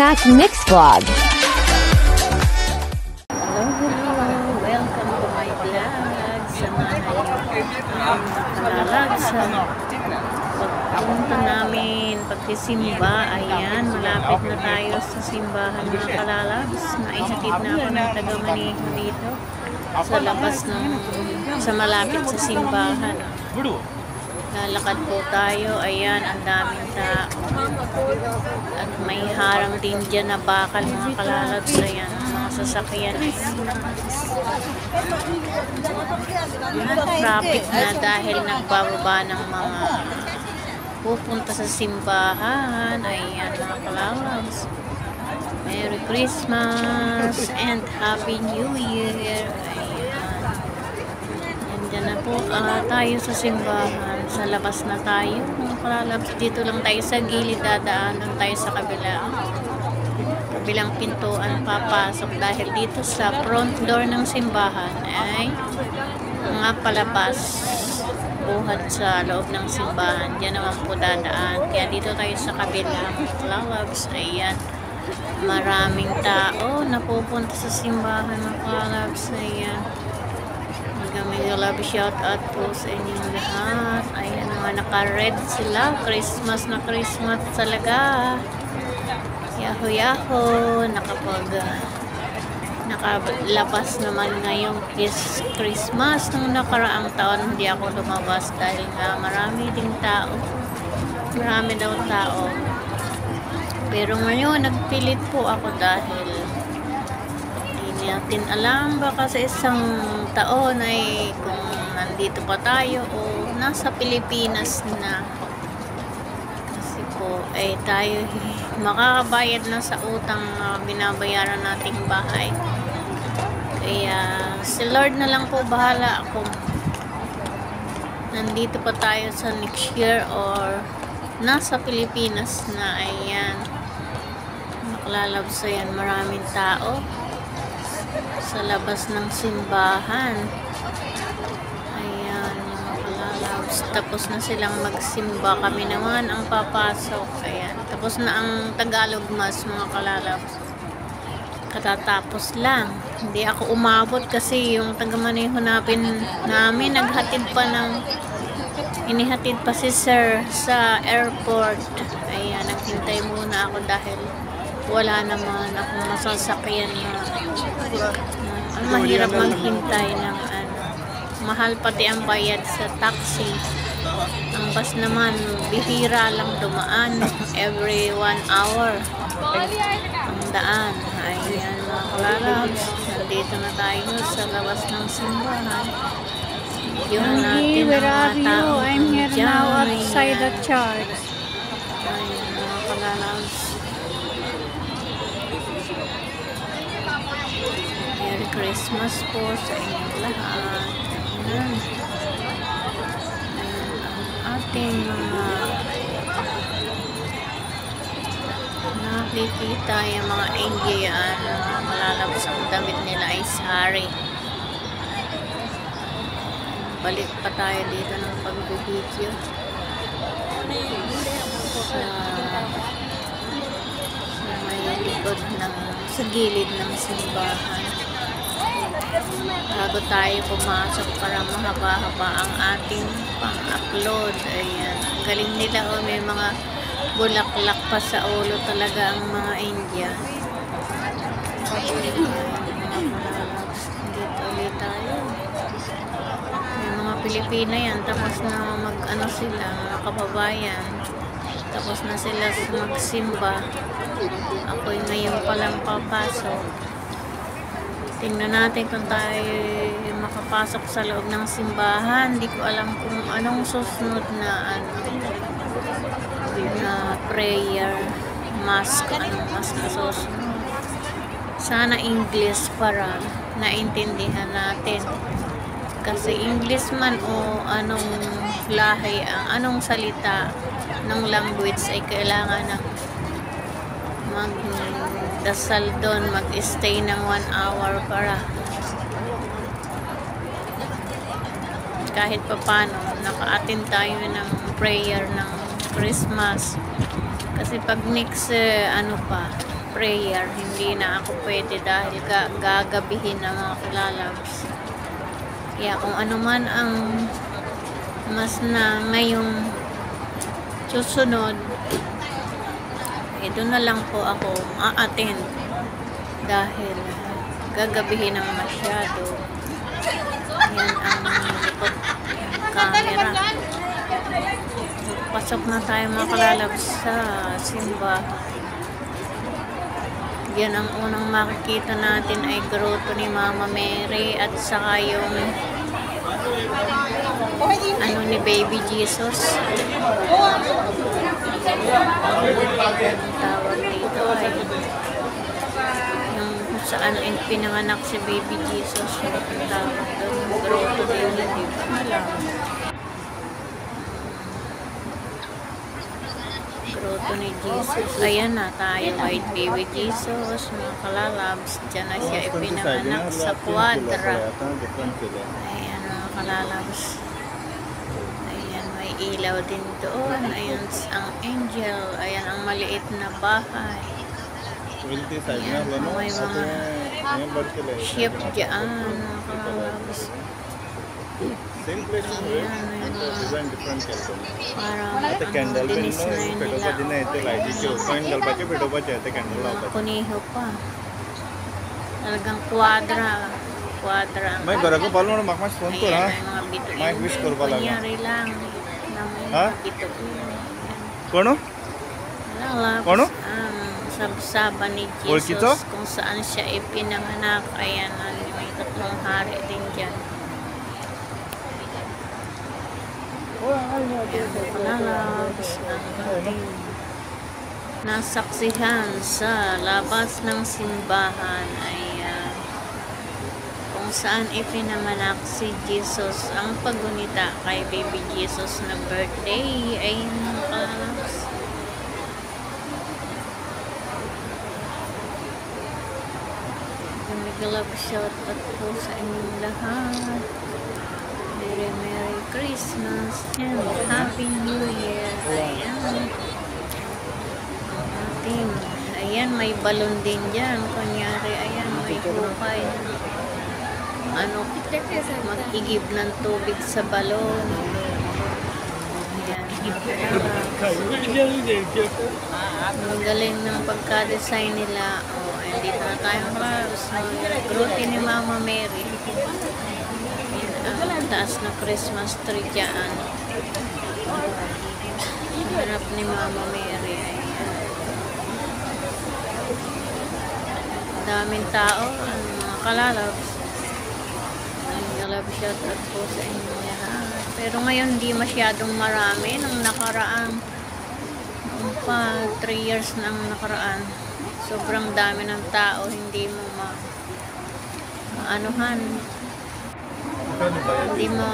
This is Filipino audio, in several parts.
Mac Mix Vlog. Hello, welcome to my vlog. Samahan niyo sa pagpunta namin, pagsisimba. Ayan, malapit na tayo sa simbahan mga kalalabs. Naihatid na ako ng taga-Manejo dito sa labas ng sa malapit sa simbahan. Lalakad po tayo. Ayan, ang daming tao. At may harang din dyan na bakal mga kalalabs. Ayan, mga sasakyan. Traffic na dahil nagbababa ng mga pupunta sa simbahan. Ayan mga kalalabs. Merry Christmas and Happy New Year. Ayan. Nandiyan na po tayo sa simbahan. Sa labas na tayo. Mga kalalabs, dito lang tayo sa gilid. Dadaanan tayo sa kabilang pintuan papasok. Dahil dito sa front door ng simbahan ay mga palabas buhat sa loob ng simbahan. Diyan naman po dadaan. Kaya dito tayo sa kabila. Mga kalalabs. Ayan. Maraming tao na pupunta sa simbahan mga kalalabs. Ayan. Kami love shout out po sa inyong lahat. Ayan mga naka-red sila. Christmas na Christmas talaga. Yahoo yahoo. Nakalabas naman ngayong Christmas. Nung nakaraang taon hindi ako lumabas dahil nga marami ding tao. Marami daw tao. Pero ngayon nagpilit po ako dahil hindi natin alam baka sa isang taon ay kung nandito pa tayo o nasa Pilipinas na. Kasi po ay tayo makakabayad na sa utang na binabayaran nating bahay. Kaya si Lord na lang po bahala kung nandito pa tayo sa next year or nasa Pilipinas na. Ayan. Nakalalabs yan. Maraming tao sa labas ng simbahan. Ayan. Nakalalabs. Tapos na silang magsimba. Kami naman ang papasok. Ayan. Tapos na ang Tagalog Mass mga kalalabs. Katatapos lang. Hindi ako umabot kasi yung taga-Manejo namin naghatid pa ng inihatid pa si Sir sa airport. Ayan, naghintay muna ako dahil wala naman akong masasakyan na mahirap maghintay ng mahal pati ang bayad sa taxi. Ang bus naman bihira lang dumaan every 1 hour ang daan. Ayan mga kalalabs, nandito na tayo sa labas ng simbahan. Yun natin where are you? I'm here dyan. now outside the church. Ayan mga kalalabs. Merry Christmas po sa inyong lahat. Ayan. Ang ating mga nakikita yung mga Indian malalabas ang damit nila ay sari. Balik pa tayo dito ng pag-video sa may likod sa gilid ng simbahan. Bago tayo pumasok para mahaba-haba ang ating pang-upload. Ayan. Galing nila may mga bulaklak pa sa ulo talaga ang mga Indian. Dito ulit tayo. May mga Pilipina yan. Tapos na mag-ano sila, mga kababayan. Tapos na sila magsimba. Ako'y ngayon palang papasok. Tingnan natin kung tayo makapasok sa loob ng simbahan. Hindi ko alam kung anong susunod na na prayer, mask, anong mask na susunod. Sana English para naintindihan natin. Kasi English man o anong lahi, anong salita ng language ay kailangan ng magdasal doon, mag-stay ng 1 hour para kahit papano naka-attend tayo ng prayer ng Christmas. Kasi pag next ano pa prayer. Hindi na ako pwede dahil gagabihin na mga kalalabs. Kaya kung ano man ang mas na ngayong susunod, doon na lang po ako a-attend dahil gagabihin ng masyado. Yan ang likod camera. Pasok na tayo mga kalalabs sa simbahan. Yan ang unang makikita natin ay grotto ni Mama Mary at saka yung ano ni Baby Jesus. Ang tawag dito ay yung kung saan pinanganak si Baby Jesus. Ang tawag doon, grotto din na, di ba? Grotto ni Jesus. Ayan na tayo, white Baby Jesus, mga kalalabs. Diyan na siya ipinanganak sa Quadra. Ayan mga kalalabs. Ayan, may ilaw din doon. Ayan ang angel. Ayan ang maliit na bahay. Ayan, may mga ship dyan, mga kalalabs. Parang ang dinis na yun nila. Mga kuniho pa. Talagang quadra. मैं घर को पालू ना माकमास फोन तो ना mic wish कर पाला kunyari lang. Ha? Ito. कोनो Ano? Ang sabsaba ni Orkito? Jesus kung saan siya ipinanganak. Ayan, may tatlong hari din dyan. Lalabas ang ating nasaksihan sa labas ng simbahan ay kung saan ipinanganak si Jesus. Ang paggunita kay Baby Jesus na birthday ay nakalabas. Nag-love shout out po sa inyong lahat. Merry Christmas and Happy New Year. Ayan, may balon din dyan. Kunyari, ayan, may hukay. Mag-igib ng tubig sa balon. Ayan. Ang galing ng pagka-design nila. Dito na tayo sa grotto ni Mama Mary. Ang taas na Christmas tree dyan. Harap ni Mama Mary. Daming tao, mga kalalabs. Nag-love shout out po sa inyo lahat. Pero ngayon hindi masyadong marami. Nung nakaraan, pa 3 years nang nakaraan, sobrang dami ng tao, hindi mo maanuhan. Hindi mo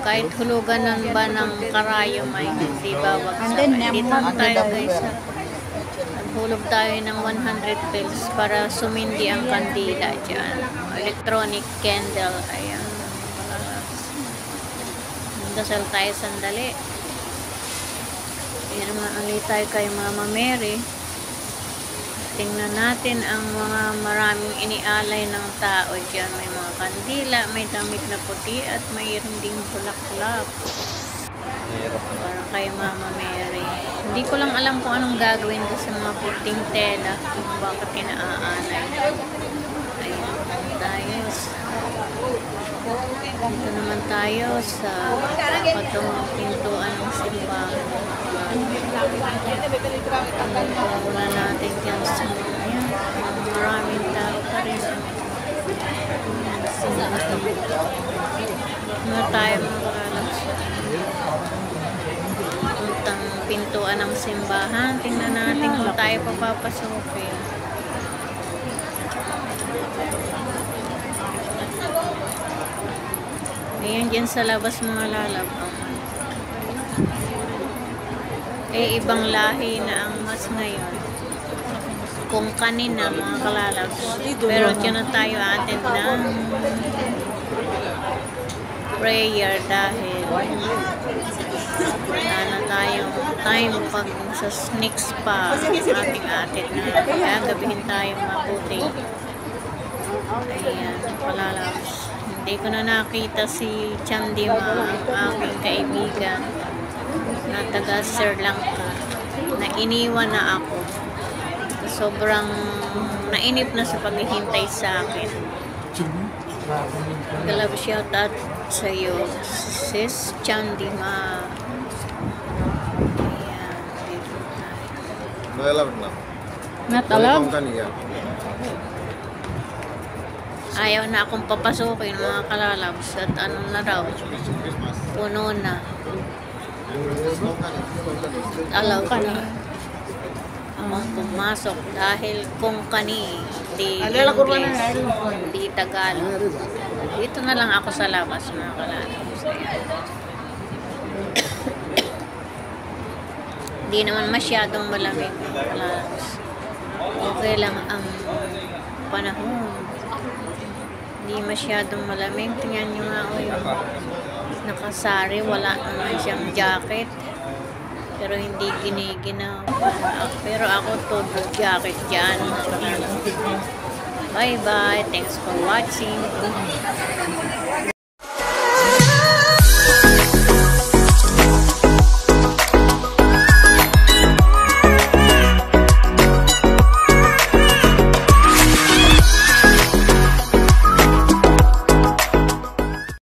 kahit hulugan ng ba ng karayom ay hindi bawag. Dito tayo guys, naghulog tayo ng 100 pills para sumindi ang kandila dyan. Electronic candle. Ayan. Dasal tayo sandali. Ayan naman ulit tayo kay Mama Mary. Tingnan natin ang mga maraming inialay ng tao dyan. May mga kandila, may damit na puti at mayroon ding bulaklak. Para kay Mama Mary. Hindi ko lang alam kung anong gagawin doon sa mga puting tela. Kung bakit inaalay. Ayan tayo. Dito naman tayo sa patungong pintuan ng simbahan. Wala natin dyan sa maraming tao pa rin. Ano tayo makakalas? Puntang pintuan ng simbahan. Tingnan natin kung tayo papapasukin. Ayan dyan sa labas mga lalab. Ibang lahi na ang mas ngayon. Kung kanina mga kalalab. Pero dyan na tayo attend ng prayer dahil wala na tayong time pag sa next pa ating atin na. Kaya gabihin tayo mabuti. Ayan, palalabs. Hindi ko na nakita si Chandima, aking kaibigan na taga Sri Lanka, na iniwan na ako. Sobrang nainip na sa paghihintay sa akin. Galab shout out sa iyo, sis Chandima. Ayan, dito tayo. No allowed na. Not allowed? Kaniya. Ayaw na akong papasukin mga kalalabs at ano na raw, puno na. Alaw ka na akong pumasok dahil kung kani di English, di Tagalog. Dito na lang ako sa labas mga kalalabs. Ayan. Di naman masyadong malamig mga kalalabs. Okay lang ang panahon. Hindi masyadong malamig. Tingnan nyo nga o yung nakasari. Wala naman siyang jacket. Pero hindi giniginaw. Pero ako todo jacket dyan. Bye bye. Thanks for watching.